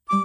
السلام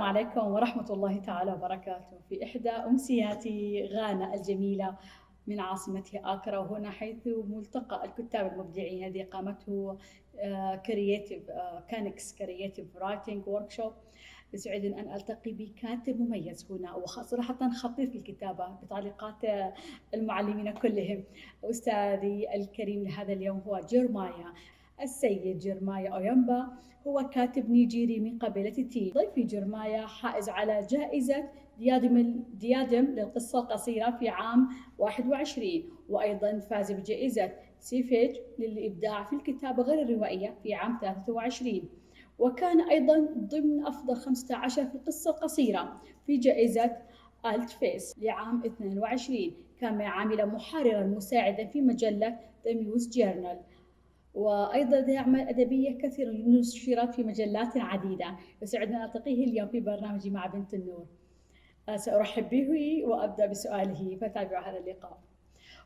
عليكم ورحمة الله تعالى وبركاته. في إحدى أمسيات غانا الجميلة من عاصمة أكرا، وهنا حيث ملتقى الكتاب المبدعين الذي قامته كانكس كرييتيف رايتنج وركشوب. يسعدني أن ألتقي بكاتب مميز هنا، وصراحة خطير في الكتابة بتعليقات المعلمين كلهم. أستاذي الكريم لهذا اليوم هو السيد جيرمايا أورهيمبا، هو كاتب نيجيري من قبيلة تي. ضيفي جيرمايا حائز على جائزة ديادم للقصة القصيرة في عام 21، وأيضا فاز بجائزة سيفيج للإبداع في الكتابة غير الروائية في عام 23، وكان أيضا ضمن أفضل 15 في القصة القصيرة في جائزة التفيس لعام 22. كان عاملا محررا مساعدا في مجلة The Muse Journal، وأيضا له أعمال أدبية كثيرة نشرت في مجلات عديدة. يسعدنا أن ألتقيه اليوم في برنامجي مع بنت النور. سأرحب به وأبدأ بسؤاله فتابعوا هذا اللقاء.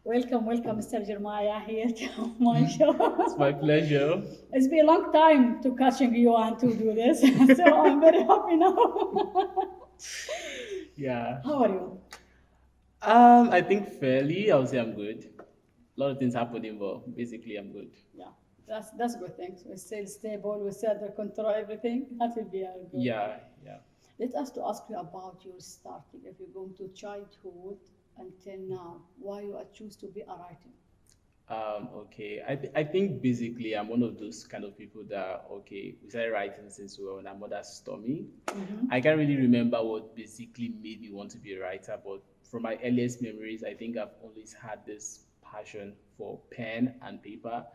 Welcome, Mr. Jeremiah here to my show. It's my pleasure. It's been a long time to catching you and to do this, so I'm very happy now. Yeah. How are you? I think fairly. I would say I'm good. A lot of things happening, but basically I'm good. Yeah, that's good thing. We're still stable. We still under control everything. That will be good. Yeah. Let us to ask you about your starting. If you go to childhood until now, why you choose to be a writer? Okay. I think basically I'm one of those kind of people that we started writing since we were on our mother's stomach. Mm-hmm. I can't really remember what basically made me want to be a writer, but from my earliest memories, I think I've always had this passion for pen and paper.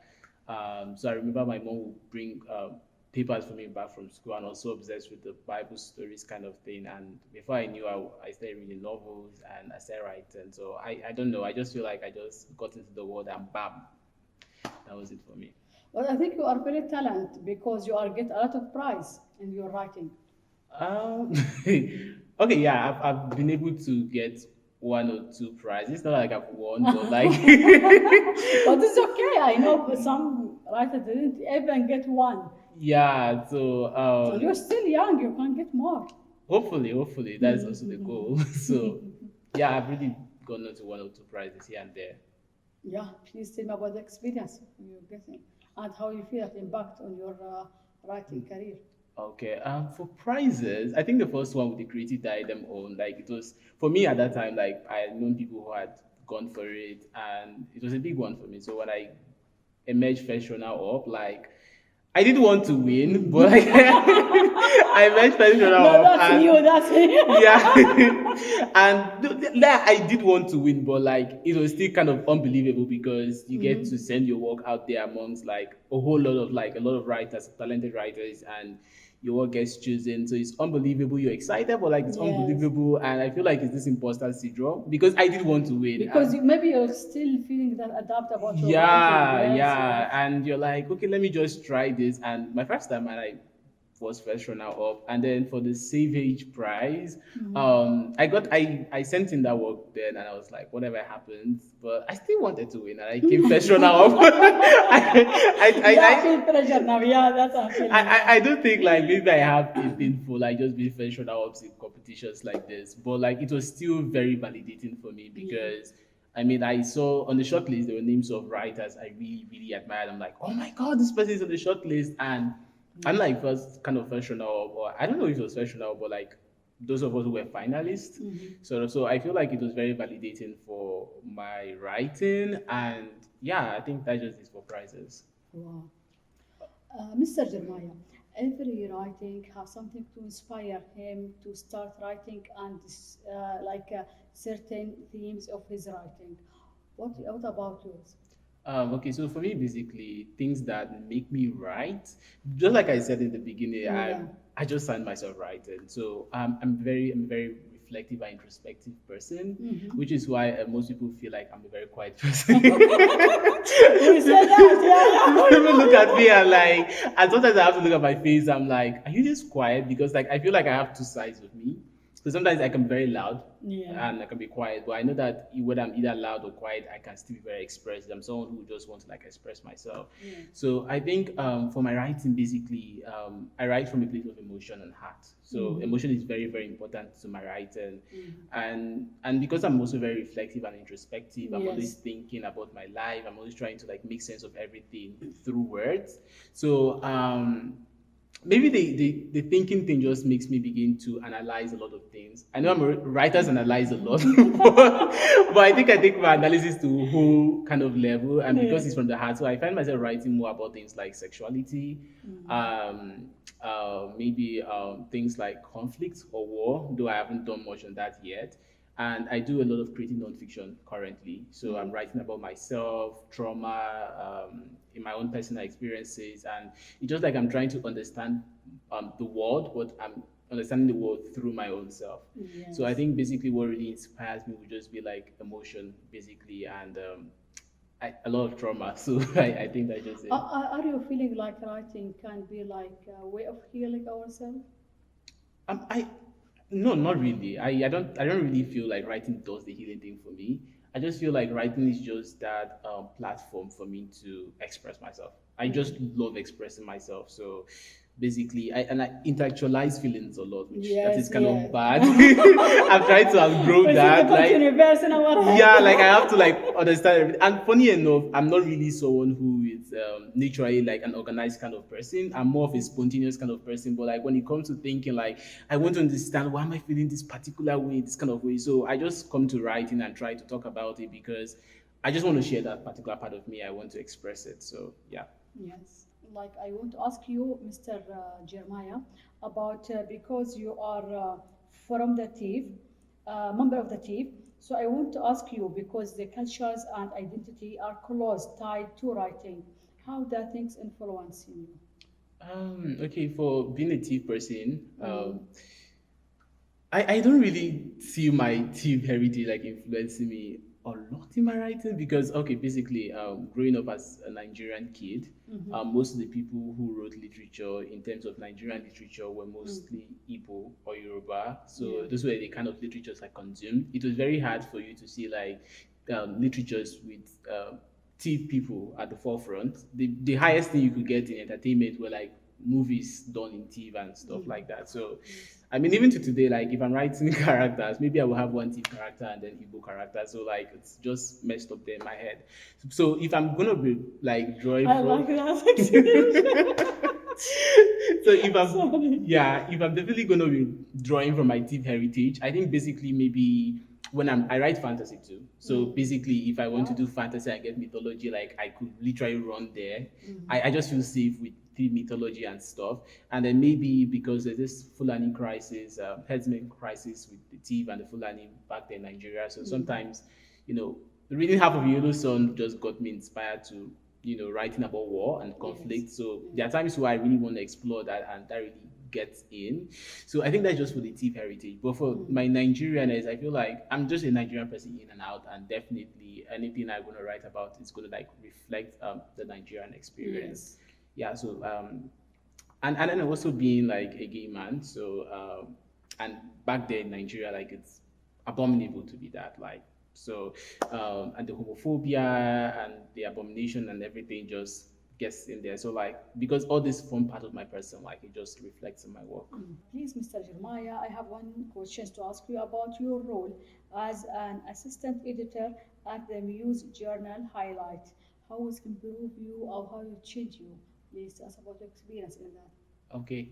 So I remember my mom would bring papers for me back from school, and also obsessed with the Bible stories kind of thing. And before I knew, I started reading novels and I started writing. So I don't know. I just feel like I just got into the world and bam, that was it for me. Well, I think you are very talented because you are get a lot of prize in your writing. Okay, yeah, I've been able to get 1 or 2 prizes. It's not like I've won, but like. But it's okay. I know some writers didn't even get one. Yeah, So you're still young. You can get more. Hopefully, that's also the goal. So, yeah, I've really gone on to 1 or 2 prizes here and there. Yeah, please tell me about the experience you're getting and how you feel that impact on your writing career. Okay, for prizes, I think the first one with the creative diadem on, like it was for me at that time, like I had known people who had gone for it, and it was a big one for me. So when I emerged first runner up, like I didn't want to win, but like I emerged first runner up. That's you. Yeah, and I did want to win, but like it was still kind of unbelievable because you get to send your work out there amongst like a lot of writers, talented writers, and your work gets chosen. So it's unbelievable. You're excited, but like it's unbelievable, and I feel like it's this imposter syndrome because I did want to win. Because maybe you're still feeling that adapt about your writing. Yes. And you're like, okay, let me just try this. And my first time, and I was first runner up, and then for the Savage Prize, I sent in that work then, and I was like, whatever happens, but I still wanted to win, and I came first runner up. I feel pressure now. Yeah, that's how I feel. I don't think like maybe I have a thing for like just being first runner ups in competitions like this, but like it was still very validating for me because. I mean, I saw on the shortlist there were names of writers I really, really admired. I'm like, oh my god, this person is on the shortlist, and I'm like first runner up, or I don't know if it was first runner up, but like those of us who were finalists. So I feel like it was very validating for my writing, and yeah, I think that just is for prizes. Wow. Mr. Jeremiah, every writing has something to inspire him to start writing and certain themes of his writing. What about yours? Okay, so for me, basically, things that make me write, just like I said in the beginning, I just find myself writing. So I'm a very reflective and introspective person, which is why most people feel like I'm a very quiet person. We said that, People look at me and like, and sometimes I have to look at my face. I'm like, are you just quiet? Because like I feel like I have 2 sides of me. So sometimes I can be very loud Yeah. and I can be quiet, but I know that whether I'm either loud or quiet, I can still be very expressive. I'm someone who just wants to like express myself. Yeah. So I think for my writing, basically, I write from a place of emotion and heart. So emotion is very, very important to my writing, and because I'm also very reflective and introspective, I'm always Yes. thinking about my life. I'm always trying to like make sense of everything through words. So maybe the thinking thing just makes me begin to analyze a lot of things. I know writers analyze a lot, but I think I take my analysis to a whole kind of level, and Yeah. because it's from the heart, so I find myself writing more about things like sexuality, um, maybe things like conflict or war, though I haven't done much on that yet. And I do a lot of creating nonfiction currently. So I'm writing about myself, trauma, in my own personal experiences, and it's just like I'm trying to understand the world, but I'm understanding the world through my own self. So I Yes. think basically what really inspires me would just be like emotion, basically, and a lot of trauma. So I think that's just it. Are you feeling like writing can be like a way of healing ourselves? I no, not really. I don't really feel like writing does the healing thing for me. I just feel like writing is just that platform for me to express myself. I just love expressing myself. So basically, I intellectualize feelings a lot, which that is Yes, kind of yes. bad. I've tried to outgrow We see the that. Like universe in our head. yeah, like I have to like understand everything. And funny enough, I'm not really someone who is naturally like an organized kind of person. I'm more of a spontaneous kind of person. But like when it comes to thinking, like I want to understand why am I feeling this particular way, this kind of way. So I just come to writing and try to talk about it because I just want to share that particular part of me. I want to express it. So yeah. Yes, like I want to ask you, Mr. Jeremiah, about because you are from the TIF, member of the TIF. So I want to ask you because the cultures and identity are close tied to writing. How that things influencing you? Okay, for being a thief person, Mm. I don't really see my team heritage like influencing me a lot in my writing because okay basically growing up as a Nigerian kid, most of the people who wrote literature in terms of Nigerian literature were mostly Igbo or Yoruba, Yeah. so those were the kind of literatures I consumed. It was very hard for you to see like literatures with thief people at the forefront. The highest thing you could get in entertainment were like movies done in thief and stuff like that. So Yes. I mean, even to today, like if I'm writing characters, maybe I will have one thief character and then Igbo character. So like it's just messed up there in my head. So if I'm gonna be like drawing I from like that explanation. so if I'm Sorry. yeah, if I'm definitely gonna be drawing from my deep heritage, I think basically maybe when I write fantasy too. So basically if I want to Wow. do fantasy and get mythology, like I could literally run there. I just feel safe with the mythology and stuff. And then maybe because there's this Fulani crisis, headsman crisis with the thief and the Fulani back there in Nigeria. So sometimes, you know, reading half of Yellow Sun just got me inspired to writing about war and Yes. conflict. So there are times where I really want to explore that and that really gets in. So I think that's just for the thief heritage. But for my Nigerianness, I feel like I'm just a Nigerian person in and out, and definitely anything I'm gonna write about is gonna like reflect the Nigerian experience. Yes. Yeah. So and then also being like a gay man. So and back there in Nigeria, like it's abominable to be that like so and the homophobia and the abomination and everything just gets in there. So like because all this form part of my person, like it just reflects in my work. Please, Mr. Jeremiah, I have one question to ask you about your role as an assistant editor at the Muse Journal Highlight. How it improve you or how it change you? Please tell us about your experience in that. Okay.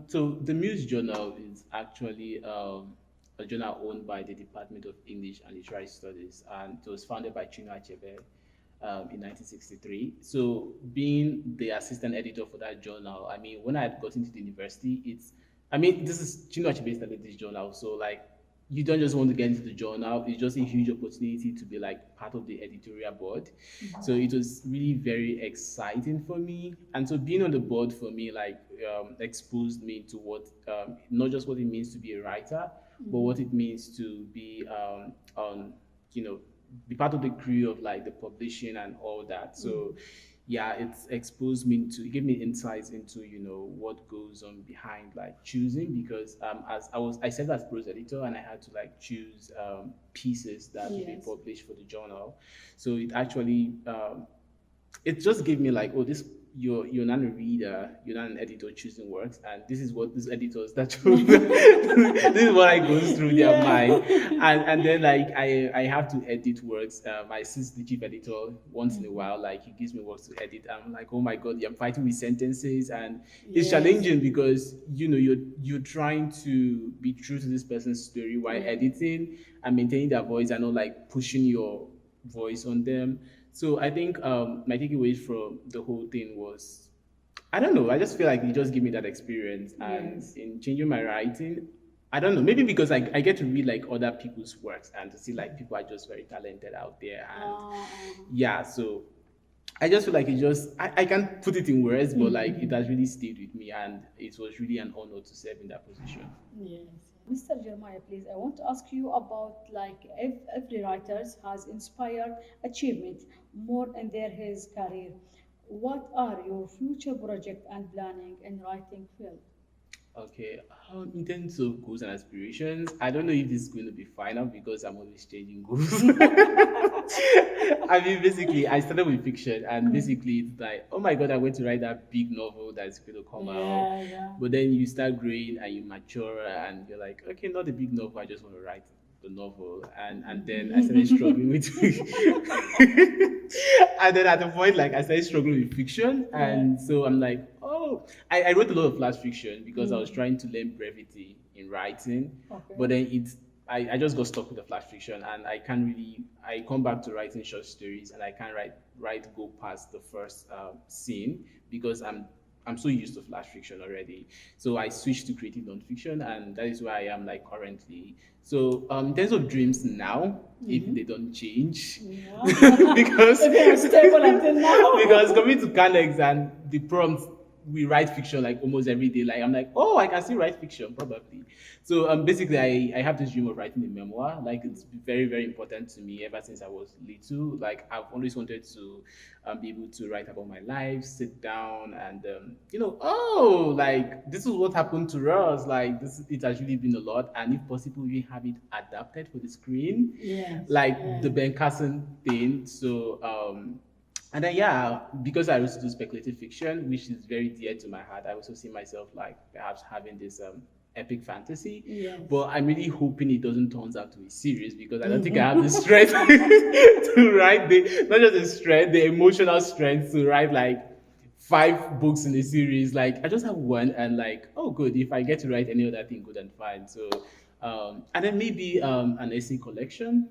So the Muse Journal is actually a journal owned by the Department of English and Literary Studies, and it was founded by Chinua Achebe in 1963. So being the assistant editor for that journal, I mean, when I had gotten to the university, I mean, this is Chinua Achebe started this journal, so like you don't just want to get into the journal. It's just a huge opportunity to be like part of the editorial board. So it was really very exciting for me. And so being on the board for me, like exposed me to what, not just what it means to be a writer, but what it means to be on, be part of the crew of like the publishing and all that. So yeah, it's exposed me to, it gave me insights into, what goes on behind like choosing, because as I served as prose editor, and I had to like choose pieces that would be Yes. published for the journal. So it actually it just gave me like, oh, this, you're not a reader, you're not an editor choosing works, and this is what these editors that this is what I goes through their mind, and then like I have to edit works. I assist the chief editor once in a while, like he gives me works to edit. I'm like, oh my god, I'm fighting with sentences, and it's Yes. challenging because you're trying to be true to this person's story while editing and maintaining their voice, and not like pushing your voice on them. So I think my takeaways from the whole thing was, I don't know, I just feel like it just gave me that experience, and Yes. in changing my writing, I don't know, maybe because I get to read like other people's works and to see like people are just very talented out there, and yeah, so I just feel like it just, I can't put it in words, but like it has really stayed with me, and it was really an honor to serve in that position. Yes. Mr. Jeremiah, please, I want to ask you about like if every writer has inspired achievement more in his career. What are your future project and planning in writing field? Okay, in terms of goals and aspirations, I don't know if this is going to be final because I'm always changing goals. I mean, basically, I started with fiction, and basically, it's like, oh my god, I'm going to write that big novel that's going to come out. Yeah, yeah. But then you start growing and you mature, and you're like, okay, not a big novel, I just want to write the novel. And then I started struggling with and then at the point, like I started struggling with fiction, and so I'm like, oh, I wrote a lot of flash fiction because I was trying to learn brevity in writing, Okay. but then I just got stuck with the flash fiction, and I can't really, I come back to writing short stories, and I can't write go past the first scene because I'm so used to flash fiction already. So I switched to creative nonfiction, and that is where I am like currently. So in terms of dreams now, if they don't change, Yeah. because They are stable until now. because coming to CANEX and the prompts, we write fiction like almost every day. Like I'm like, oh, I can still write fiction probably. So basically, I have this dream of writing a memoir. Like it's very very important to me ever since I was little. Like I've always wanted to be able to write about my life, sit down, and oh, like this is what happened to us. Like this, it has really been a lot, and if possible, we have it adapted for the screen, Yes. like the Ben Carson thing. So and then yeah, because I also do speculative fiction, which is very dear to my heart, I also see myself like perhaps having this epic fantasy. Yes. But I'm really hoping it doesn't turn out to a series because I don't think I have the strength to write not just the strength, the emotional strength to write like 5 books in a series. Like I just have one, and like, oh good, if I get to write any other thing, good and fine. So and then maybe an essay collection,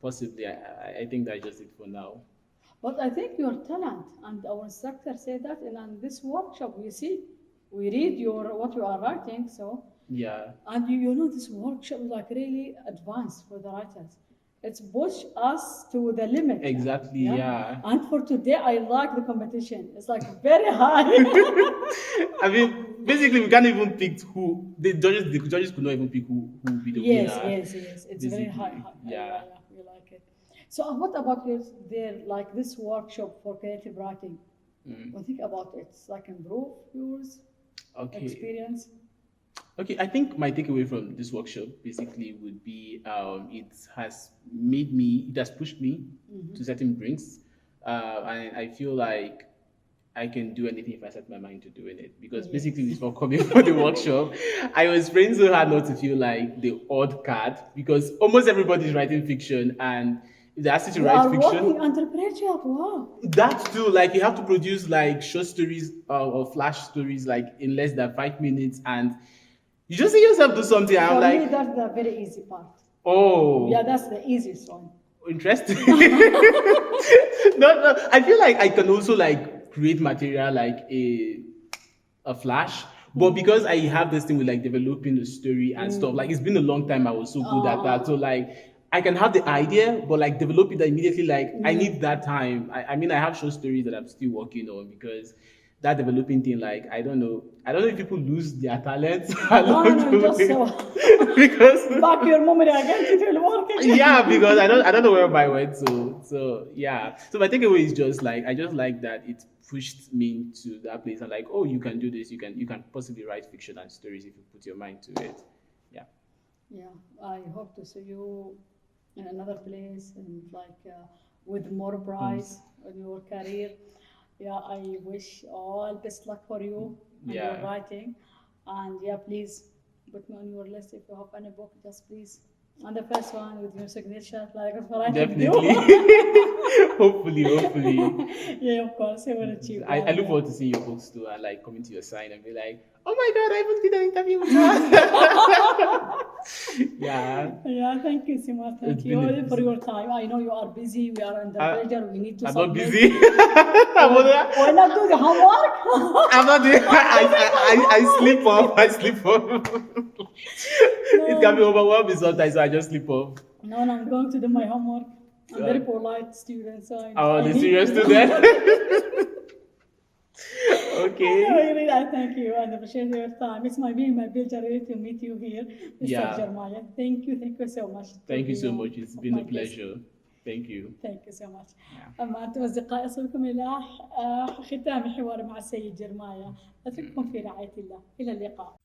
possibly. I think that's just it for now. But I think your talent, and our instructor said that in this workshop, you see, we read your what you are writing, so Yeah. and you know this workshop is like really advanced for the writers. It's push us to the limit. Exactly, yeah. And for today, I like the competition. It's like very high. I mean, basically, we can't even pick who the judges could not even pick who will be the Yes, winner. yes, yes. It's very Basically, high. yeah. We like it. So, what about there like this workshop for creative writing? What think about it? It's like improve yours Okay. experience. Okay, I think my takeaway from this workshop basically would be it has pushed me to certain brinks. And I feel like I can do anything if I set my mind to doing it. Because basically, before coming for the workshop, I was praying so hard not to feel like the odd cat because almost everybody's writing fiction, and if they ask you to You write are fiction, working under pressure. Wow. that too, like you have to produce like short stories or flash stories like in less than 5 minutes, and you just see yourself do something. And I'm For me, like, that's the very easy part. oh, Yeah, that's the easiest one. interesting. No, I feel like I can also like create material like a flash. But because I have this thing with like developing the story and stuff, like it's been a long time I was so good at that. So like I can have the idea, but like develop it immediately. Like I need that time. I mean, I have short stories that I'm still working on because that developing thing, like I don't know if people lose their talents No, just because back your memory again, it will work again. yeah, because I don't know where my went to. So yeah. So my takeaway is just like I just like that it pushed me to that place. And like, oh, you can do this. You can possibly write fiction and stories if you put your mind to it. Yeah. Yeah, I hope to see you in another place and like with more prize in your career. Yeah, I wish all best luck for you and your Yeah. writing. And yeah, please put me on your list if you have any book, just please. And the first one with your signature, like I'm writing you. Definitely. hopefully. Yeah, of course, I will achieve I that. look forward to seeing your books too and like coming to your sign and be like, oh my god, I even did an interview with her. Yeah. Yeah, thank you so much. Thank It's you been for your time. I know you are busy. We are under pressure. We need to I'm not submit. busy. Why not do the homework? I'm not doing I sleep off. I sleep off. It can be overwhelming sometimes, so I just sleep off. No, I'm going to do my homework. I'm very polite student, so I The need serious to. student. Okay. Anyway, I thank you and appreciate your time. It's my pleasure to meet you here, Mr. Yeah. Jeremiah. Thank you so much. Thank you to so be, much. It's of been my a guest. pleasure. Thank you. Thank you so much. Yeah. أما أنتم أصدقائي أصلكم إلى ختام حوار مع السيد جرمايا. أترككم في رعاية الله. إلى اللقاء.